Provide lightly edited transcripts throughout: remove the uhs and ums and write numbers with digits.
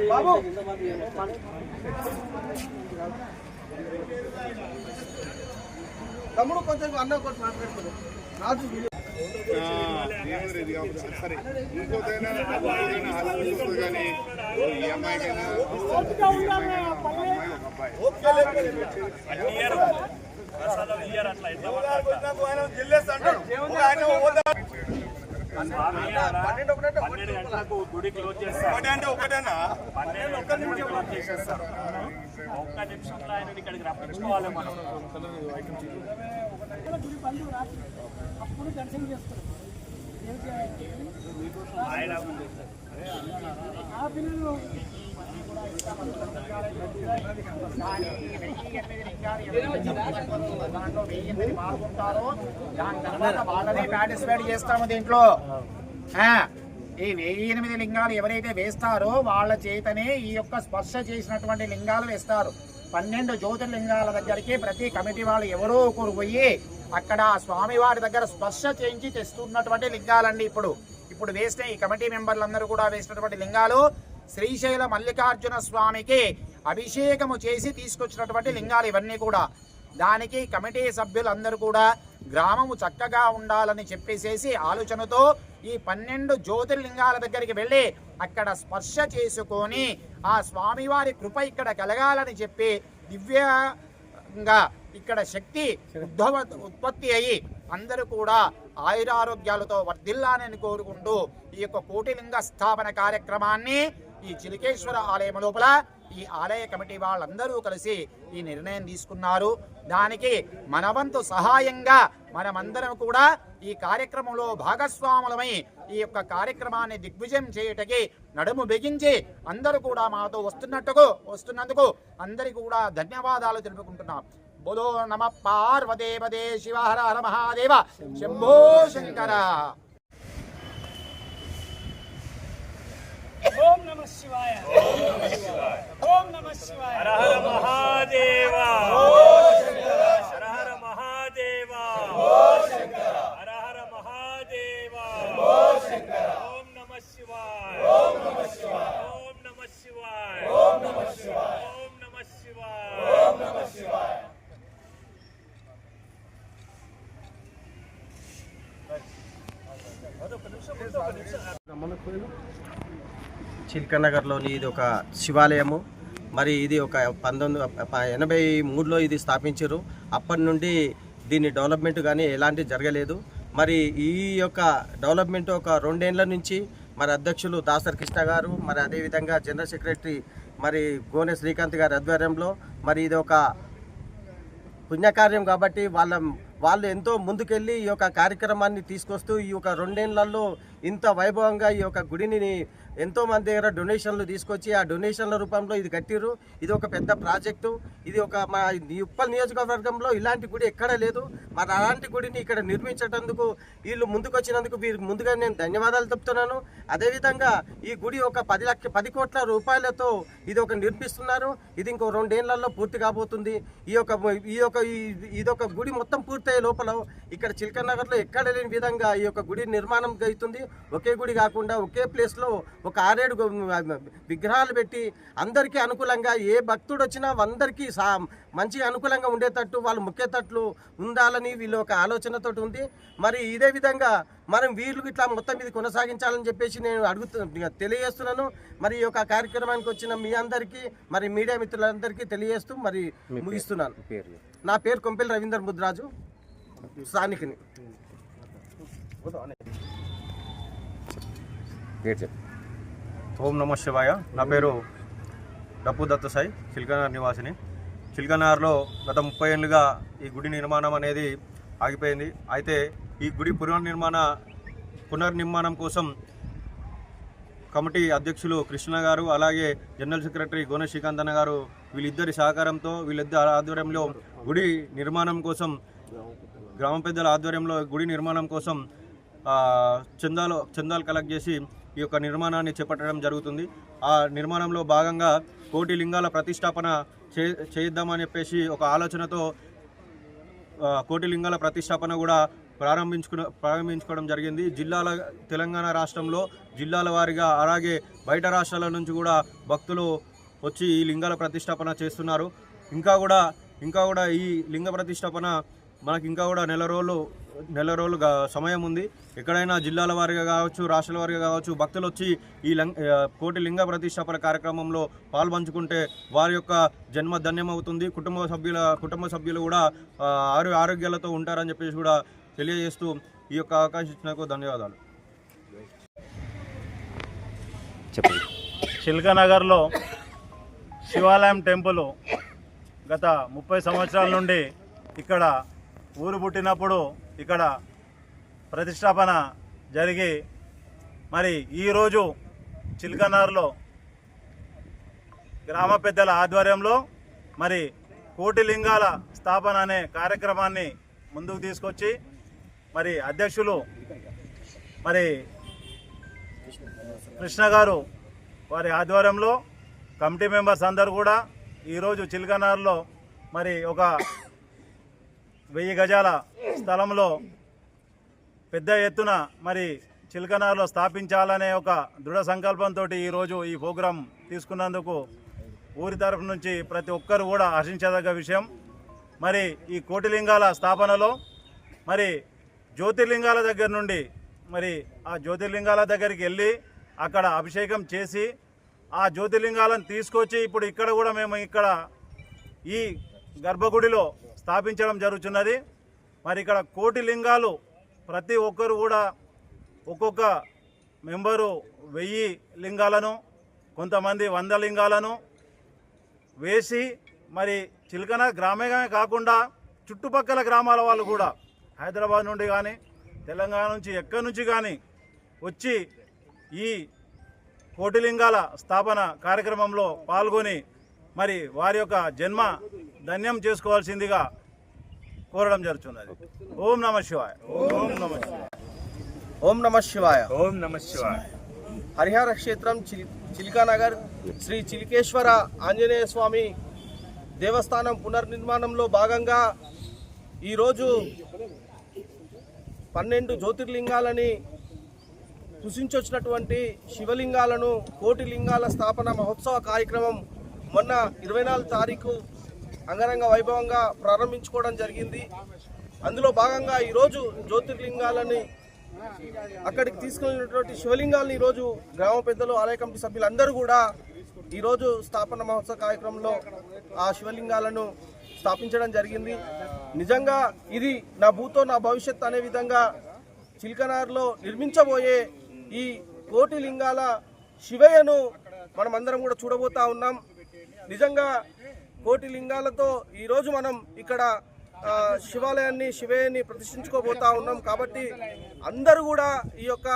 బాబు తమ్ముడు కొంచెం అన్న ఒకటి మాట్లాడుతుంది రాజు సరే ఇంకోదైనా కానీ ఈ అమ్మాయికైనా గుడి క్లోజ్ చేస్తారు. ఒక్క నిమిషంలో ఆయన ఇక్కడికి రప్పించుకోవాలి మనం. అప్పుడు దర్శనం చేస్తారు. ఆ పిల్లలు వాళ్ళనే పార్టిసిపేట్ చేస్తాము దీంట్లో. ఈ 1008 లింగాలు ఎవరైతే వేస్తారో వాళ్ళ చేతనే ఈ యొక్క స్పర్శ చేసినటువంటి లింగాలు వేస్తారు. 12 జ్యోతిర్లింగాల దగ్గరికి ప్రతి కమిటీ వాళ్ళు ఎవరో ఒకరు పోయి అక్కడ స్వామివారి దగ్గర స్పర్శ చేయించి తెస్తున్నటువంటి లింగాలండి. ఇప్పుడు వేసిన ఈ కమిటీ మెంబర్లందరూ కూడా వేసినటువంటి లింగాలు శ్రీశైల మల్లికార్జున స్వామికి అభిషేకము చేసి తీసుకొచ్చినటువంటి లింగాలు ఇవన్నీ కూడా. దానికి కమిటీ సభ్యులందరూ కూడా గ్రామము చక్కగా ఉండాలని చెప్పేసేసి ఆలోచనతో ఈ 12 జ్యోతిర్లింగాల దగ్గరికి వెళ్ళి అక్కడ స్పర్శ చేసుకొని ఆ స్వామివారి కృప ఇక్కడ కలగాలని చెప్పి దివ్యంగా ఇక్కడ శక్తి ఉత్పత్తి అయ్యి అందరూ కూడా ఆయురారోగ్యాలతో వర్ధిల్లాలని కోరుకుంటూ ఈ యొక్క కోటిలింగ స్థాపన కార్యక్రమాన్ని ఈ చిలికేశ్వర ఆలయం లోపల ఈ ఆలయ కమిటీ వాళ్ళందరూ కలిసి ఈ నిర్ణయం తీసుకున్నారు. దానికి మనవంతు సహాయంగా మనమందరం కూడా ఈ కార్యక్రమంలో భాగస్వాములమై ఈ యొక్క కార్యక్రమాన్ని దిగ్విజయం చేయటకి నడుము బిగించి అందరూ కూడా మాతో వస్తున్నందుకు అందరికీ కూడా ధన్యవాదాలు తెలుపుకుంటున్నాం. బోలో నమ పార్వదేవదే శివ హర హర మహాదేవ శంభో శంకర. ఓం నమ శివాయ. ఓం నమ శివాయ. హర హర మహాదేవ. హర హర మహాదేవ. హర హర మహాదేవ. ఓం నమ శివాయ. ఓం నమ శివాయ. ఓం నమ శివాయ. ఓం నమ శివాయ. ఓం నమ శివాయ. ఓం నమ శివాయ. చిల్కనగర్లోని ఇది ఒక శివాలయము. మరి ఇది ఒక 1983లో ఇది స్థాపించారు. అప్పటి నుండి దీని డెవలప్మెంట్ కానీ ఎలాంటి జరగలేదు. మరి ఈ యొక్క డెవలప్మెంట్ ఒక 2 ఏళ్ల నుంచి మరి అధ్యక్షులు దాసర్ కృష్ణ గారు, మరి అదేవిధంగా జనరల్ సెక్రటరీ మరి గోనె శ్రీకాంత్ గారి ఆధ్వర్యంలో మరి ఇది ఒక పుణ్యకార్యం కాబట్టి వాళ్ళు ఎంతో ముందుకెళ్ళి ఈ యొక్క కార్యక్రమాన్ని తీసుకొస్తూ ఈ యొక్క 2 ఏళ్లలో ఇంత వైభవంగా ఈ యొక్క గుడిని ఎంతోమంది దగ్గర డొనేషన్లు తీసుకొచ్చి ఆ డొనేషన్ల రూపంలో ఇది కట్టిరు. ఇది ఒక పెద్ద ప్రాజెక్టు. ఇది ఒక మా ఉప్పల్ నియోజకవర్గంలో ఇలాంటి గుడి ఎక్కడా లేదు. మరి అలాంటి గుడిని ఇక్కడ నిర్మించేటందుకు వీళ్ళు ముందుకొచ్చినందుకు వీరికి ముందుగా నేను ధన్యవాదాలు చెప్తున్నాను. అదేవిధంగా ఈ గుడి ఒక 10 కోట్ల రూపాయలతో ఇది ఒక నిర్మిస్తున్నారు. ఇది ఇంకో 2 ఏళ్లలో పూర్తి కాబోతుంది. ఇదొక గుడి మొత్తం పూర్తయ్యే లోపల ఇక్కడ చిల్కనగర్లో ఎక్కడ లేని విధంగా ఈ యొక్క గుడి నిర్మాణం అవుతుంది. ఒకే గుడి కాకుండా ఒకే ప్లేస్లో ఒక 6-7 విగ్రహాలు పెట్టి అందరికీ అనుకూలంగా ఏ భక్తుడు వచ్చినా అందరికీ మంచి అనుకూలంగా ఉండేటట్టు వాళ్ళు ముఖ్యతట్లు ఉండాలని వీళ్ళు ఒక ఆలోచనతో ఉంది. మరి ఇదే విధంగా మనం వీళ్ళు ఇట్లా మొత్తం ఇది కొనసాగించాలని చెప్పేసి నేను తెలియజేస్తున్నాను. మరి ఈ యొక్క కార్యక్రమానికి వచ్చిన మీ అందరికీ మరి మీడియా మిత్రులందరికీ తెలియజేస్తూ మరి ముగిస్తున్నాను. నా పేరు కొంపెల్లి రవీందర్ ముద్రాజు, స్థానికుని. ఓం నమ శివాయ. నా పేరు డప్పు దత్త సాయి, చిల్కనగర్ నివాసిని. చిల్కనగర్లో గత 30 ఏళ్ళుగా ఈ గుడి నిర్మాణం అనేది ఆగిపోయింది. అయితే ఈ గుడి పునర్నిర్మాణం కోసం కమిటీ అధ్యక్షులు కృష్ణ గారు, అలాగే జనరల్ సెక్రటరీ గోనె శ్రీకాంత్ అన్న గారు వీళ్ళిద్దరి సహకారంతో వీళ్ళిద్దరి ఆధ్వర్యంలో గుడి నిర్మాణం కోసం, గ్రామ పెద్దల ఆధ్వర్యంలో గుడి నిర్మాణం కోసం చందాలు కలెక్ట్ చేసి ఈ యొక్క నిర్మాణాన్ని చేపట్టడం జరుగుతుంది. ఆ నిర్మాణంలో భాగంగా కోటి లింగాల ప్రతిష్టాపన చేద్దామని చెప్పేసి ఒక ఆలోచనతో కోటి లింగాల ప్రతిష్టాపన కూడా ప్రారంభించుకోవడం జరిగింది. తెలంగాణ రాష్ట్రంలో జిల్లాల వారీగా అలాగే బయట రాష్ట్రాల నుంచి కూడా భక్తులు వచ్చి ఈ లింగాల ప్రతిష్టాపన చేస్తున్నారు. ఇంకా కూడా ఈ లింగ ప్రతిష్టాపన మనకి ఇంకా కూడా నెల రోజులు సమయం ఉంది. ఎక్కడైనా జిల్లాల వారీగా కావచ్చు, రాష్ట్రాల వారీగా కావచ్చు, భక్తులు వచ్చి ఈ కోటి లింగ ప్రతిష్టాపన కార్యక్రమంలో పాల్పంచుకుంటే వారి యొక్క జన్మ ధన్యమవుతుంది. కుటుంబ సభ్యులు కూడా ఆరోగ్యాలతో ఉంటారని చెప్పేసి కూడా తెలియజేస్తూ ఈ యొక్క అవకాశం ఇచ్చినందుకు ధన్యవాదాలు. చిల్కనగర్లో శివాలయం టెంపుల్ గత 30 సంవత్సరాల నుండి ఇక్కడ ఊరు పుట్టినప్పుడు ఇక్కడ ప్రతిష్టాపన జరిగి మరి ఈరోజు చిల్కనగర్లో గ్రామ పెద్దల ఆధ్వర్యంలో మరి కోటి లింగాల స్థాపన అనే కార్యక్రమాన్ని ముందుకు తీసుకొచ్చి మరి అధ్యక్షులు మరి కృష్ణ గారు వారి ఆధ్వర్యంలో కమిటీ మెంబర్స్ అందరూ కూడా ఈరోజు చిల్కనగర్లో మరి ఒక 1000 గజాల స్థలంలో పెద్ద ఎత్తున మరి చిల్కనగర్లో స్థాపించాలనే ఒక దృఢ సంకల్పంతో ఈరోజు ఈ ప్రోగ్రాం తీసుకున్నందుకు ఊరి తరఫు నుంచి ప్రతి ఒక్కరు కూడా హర్షించదగ్గ విషయం. మరి ఈ కోటిలింగాల స్థాపనలో మరి జ్యోతిర్లింగాల దగ్గర నుండి మరి ఆ జ్యోతిర్లింగాల దగ్గరికి వెళ్ళి అక్కడ అభిషేకం చేసి ఆ జ్యోతిర్లింగాలను తీసుకొచ్చి ఇప్పుడు ఇక్కడ కూడా మేము ఇక్కడ ఈ గర్భగుడిలో స్థాపించడం జరుగుతున్నది. మరి ఇక్కడ కోటి లింగాలు ప్రతి ఒక్కరు కూడా ఒక్కొక్క మెంబరు 1000 లింగాలను, కొంతమంది 100 లింగాలను వేసి మరి చిల్కనగర్ గ్రామమే కాకుండా చుట్టుపక్కల గ్రామాల వాళ్ళు కూడా హైదరాబాద్ నుండి కానీ తెలంగాణ నుంచి ఎక్కడి నుంచి కానీ వచ్చి ఈ కోటిలింగాల స్థాపన కార్యక్రమంలో పాల్గొని మరి వారి యొక్క జన్మ ధన్యం చేసుకోవాల్సిందిగా కోరడం జరుగుతున్నది. ఓం నమః శివాయ. ఓం నమః శివాయ. ఓం నమః శివాయ. ఓం నమః శివాయ. హరిహర క్షేత్రం చిల్కానగర్ శ్రీ చిలికేశ్వర ఆంజనేయ స్వామి దేవస్థానం పునర్నిర్మాణంలో భాగంగా ఈరోజు 12 జ్యోతిర్లింగాలని సృష్టించొచ్చినటువంటి శివలింగాలను కోటి లింగాల స్థాపన మహోత్సవ కార్యక్రమం మొన్న 24 తారీఖు అంగరంగ వైభవంగా ప్రారంభించుకోవడం జరిగింది. అందులో భాగంగా ఈరోజు జ్యోతిర్లింగాలని అక్కడికి తీసుకెళ్ళినటువంటి శివలింగాలను ఈరోజు గ్రామ పెద్దలు, ఆలయ కమిటీ సభ్యులందరూ కూడా ఈరోజు స్థాపన మహోత్సవ కార్యక్రమంలో ఆ శివలింగాలను స్థాపించడం జరిగింది. నిజంగా ఇది నా భూతో నా భవిష్యత్ అనే విధంగా చిల్కనగర్లో నిర్మించబోయే ఈ కోటి లింగాల శివయ్యను మనం అందరం కూడా చూడబోతా ఉన్నాం. నిజంగా కోటి లింగాలతో ఈరోజు మనం ఇక్కడ శివయ్యని ప్రతిష్ఠించుకోబోతా ఉన్నాం. కాబట్టి అందరూ కూడా ఈ యొక్క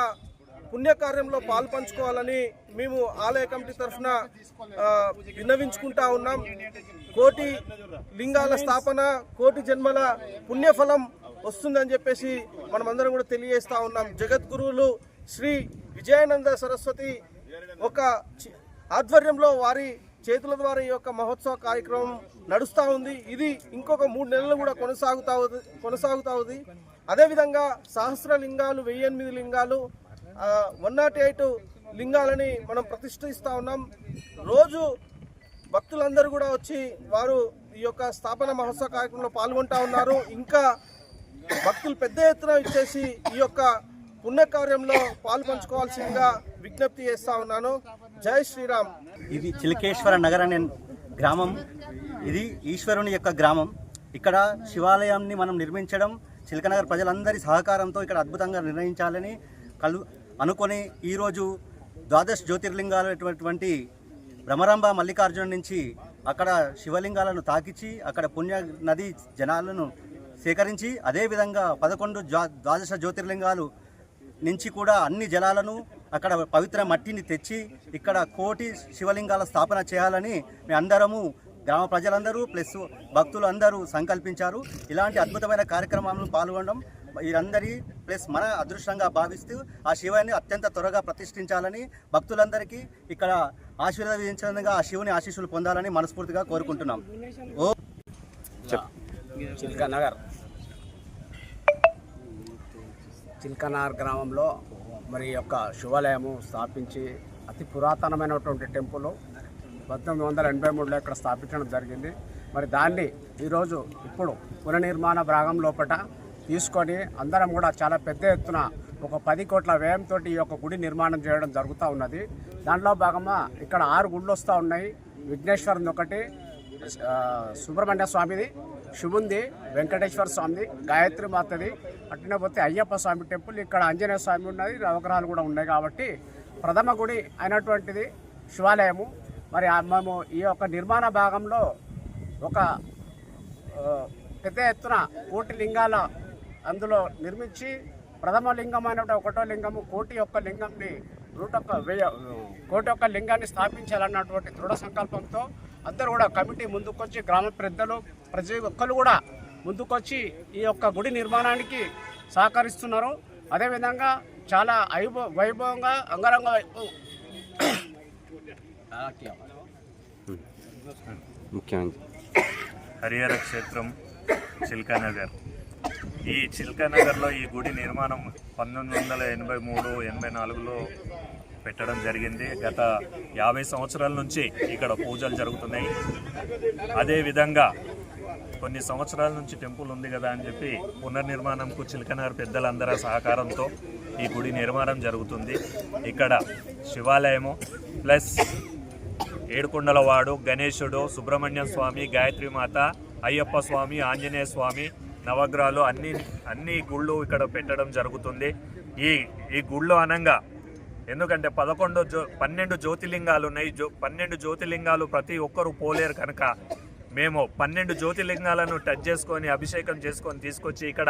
పుణ్యకార్యంలో పాల్పంచుకోవాలని మేము ఆలయ కమిటీ తరఫున విన్నవించుకుంటా ఉన్నాం. కోటి లింగాల స్థాపన కోటి జన్మల పుణ్యఫలం వస్తుందని చెప్పేసి మనమందరం కూడా తెలియజేస్తా ఉన్నాం. జగద్గురువులు శ్రీ విజయానంద సరస్వతి ఒక ఆధ్వర్యంలో వారి చేతుల ద్వారా ఈ యొక్క మహోత్సవ కార్యక్రమం నడుస్తూ ఉంది. ఇది ఇంకొక 3 నెలలు కూడా కొనసాగుతా ఉంది. అదేవిధంగా సహస్ర లింగాలు, 1008 లింగాలు, 108 లింగాలని మనం ప్రతిష్ఠిస్తూ ఉన్నాం. రోజు భక్తులందరూ కూడా వచ్చి వారు ఈ యొక్క స్థాపన మహోత్సవ కార్యక్రమంలో పాల్గొంటా ఉన్నారు. ఇంకా భక్తులు పెద్ద ఎత్తున ఇచ్చేసి ఈ యొక్క పుణ్యకార్యంలో పాల్పంచుకోవాల్సిందిగా విజ్ఞప్తి చేస్తా ఉన్నాను. జై శ్రీరామ్. ఇది చిలికేశ్వర నగర్ అనే గ్రామం. ఇది ఈశ్వరుని యొక్క గ్రామం. ఇక్కడ శివాలయాన్ని మనం నిర్మించడం చిలకనగర్ ప్రజలందరి సహకారంతో ఇక్కడ అద్భుతంగా నిర్ణయించాలని అనుకొని ఈరోజు 12 జ్యోతిర్లింగాలటువంటి భ్రమరాంబ మల్లికార్జున నుంచి అక్కడ శివలింగాలను తాకించి అక్కడ పుణ్య నది జనాలను సేకరించి అదేవిధంగా 11 ద్వాదశ జ్యోతిర్లింగాలు నుంచి కూడా అన్ని జలాలను అక్కడ పవిత్ర మట్టిని తెచ్చి ఇక్కడ కోటి శివలింగాల స్థాపన చేయాలని మేము అందరము గ్రామ ప్రజలందరూ ప్లస్ భక్తులు అందరూ సంకల్పించారు. ఇలాంటి అద్భుతమైన కార్యక్రమాలను పాల్గొనడం వీరందరి ప్లస్ మన అదృష్టంగా భావిస్తూ ఆ శివాన్ని అత్యంత త్వరగా ప్రతిష్ఠించాలని భక్తులందరికీ ఇక్కడ ఆశీర్వదించడంగా ఆ శివుని ఆశీస్సులు పొందాలని మనస్ఫూర్తిగా కోరుకుంటున్నాం. చిల్కనార్ గ్రామంలో మరి యొక్క శివాలయము స్థాపించి అతి పురాతనమైనటువంటి టెంపుల్ 1983లో ఇక్కడ స్థాపించడం జరిగింది. మరి దాన్ని ఈరోజు ఇప్పుడు పునర్నిర్మాణ భాగం లోపల తీసుకొని అందరం కూడా చాలా పెద్ద ఎత్తున ఒక 10 కోట్ల వ్యయంతో ఈ యొక్క గుడి నిర్మాణం చేయడం జరుగుతూ ఉన్నది. దాంట్లో భాగంగా ఇక్కడ 6 గుళ్ళు వస్తూ ఉన్నాయి. విఘ్నేశ్వరుని ఒకటి, సుబ్రహ్మణ్య స్వామిది, శివుంది, వెంకటేశ్వర స్వామిది, గాయత్రి మాతది, అట్లనే పోతే అయ్యప్ప స్వామి టెంపుల్, ఇక్కడ ఆంజనేయ స్వామి ఉన్నది, నవగ్రహాలు కూడా ఉన్నాయి. కాబట్టి ప్రథమ గుడి అయినటువంటిది శివాలయము. మరి మేము ఈ యొక్క నిర్మాణ భాగంలో ఒక పెద్ద ఎత్తున 1 కోటి లింగాల అందులో నిర్మించి ప్రథమ లింగం అయినటువంటి 1వ లింగము 1 కోటి యొక్క లింగంని 1 కోటి యొక్క లింగాన్ని స్థాపించాలన్నటువంటి దృఢ సంకల్పంతో అందరూ కూడా కమిటీ ముందుకొచ్చి, గ్రామ పెద్దలు ప్రతి ఒక్కరు కూడా ముందుకొచ్చి ఈ యొక్క గుడి నిర్మాణానికి సహకరిస్తున్నారు. అదేవిధంగా చాలా వైభవంగా అంగరంగ హరిహర క్షేత్రం చిల్కానగర్. ఈ చిల్కానగర్లో ఈ గుడి నిర్మాణం 1983-84లో పెట్టడం జరిగింది. గత 50 సంవత్సరాల నుంచి ఇక్కడ పూజలు జరుగుతున్నాయి. అదేవిధంగా కొన్ని సంవత్సరాల నుంచి టెంపుల్ ఉంది కదా అని చెప్పి పునర్నిర్మాణంకు చిల్కనగర్ పెద్దలందరి సహకారంతో ఈ గుడి నిర్మాణం జరుగుతుంది. ఇక్కడ శివాలయము ప్లస్ ఏడుకొండలవాడు, గణేశుడు, సుబ్రహ్మణ్య స్వామి, గాయత్రి మాత, అయ్యప్ప స్వామి, ఆంజనేయ స్వామి, నవగ్రహాలు అన్ని గుళ్ళు ఇక్కడ పెట్టడం జరుగుతుంది. ఈ గుళ్ళు అనంగా ఎందుకంటే 12 జ్యోతిర్లింగాలు ఉన్నాయి. 12 జ్యోతిర్లింగాలు ప్రతి ఒక్కరూ పోలేరు కనుక మేము 12 జ్యోతిర్లింగాలను టచ్ చేసుకొని అభిషేకం చేసుకొని తీసుకొచ్చి ఇక్కడ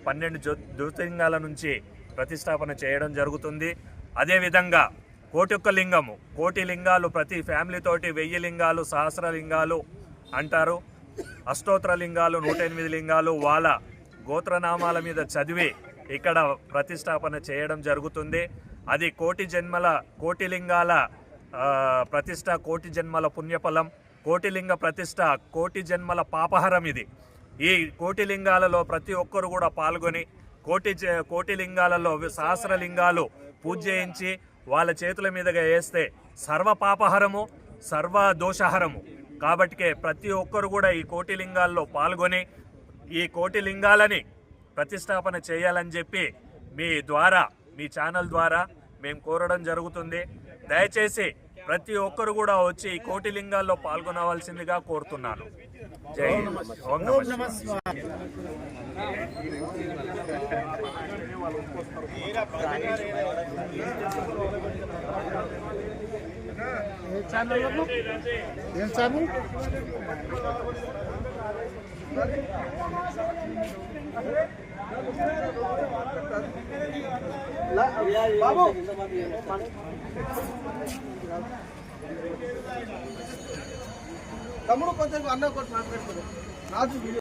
12 జ్యోతిర్లింగాల నుంచి ప్రతిష్టాపన చేయడం జరుగుతుంది. అదేవిధంగా 1 కోటి లింగము, 1 కోటి లింగాలు ప్రతి ఫ్యామిలీతోటి 1000 లింగాలు, సహస్ర లింగాలు అంటారు. అష్టోత్తర లింగాలు, 108 లింగాలు వాళ్ళ గోత్రనామాల మీద చదివి ఇక్కడ ప్రతిష్టాపన చేయడం జరుగుతుంది. అది 1 కోటి లింగాల ప్రతిష్ట, 1 కోటి జన్మల పుణ్యఫలం, 1 కోటి లింగ ప్రతిష్ట, 1 కోటి జన్మల పాపహరం. ఇది ఈ 1 కోటి లింగాలలో ప్రతి ఒక్కరు కూడా పాల్గొని 1 కోటి లింగాలలో సహస్ర లింగాలు పూజ చేయించి వాళ్ళ చేతుల మీదుగా వేస్తే సర్వ పాపహరము, సర్వ దోషహరము. కాబట్టి ప్రతి ఒక్కరు కూడా ఈ 1 కోటి లింగాల్లో పాల్గొని ఈ 1 కోటి లింగాలని ప్రతిష్టాపన చేయాలని చెప్పి మీ ఛానల్ ద్వారా మేము కోరడం జరుగుతుంది. దయచేసి ప్రతి ఒక్కరు కూడా వచ్చి ఈ 1 కోటి లింగాల్లో పాల్గొనవలసిందిగా కోరుతున్నాను. జై ఓం నమః శివాయ. బాబు తమ్ముడు కొంచెం అన్న ఒకటి మాట్లాడుతున్నాడు.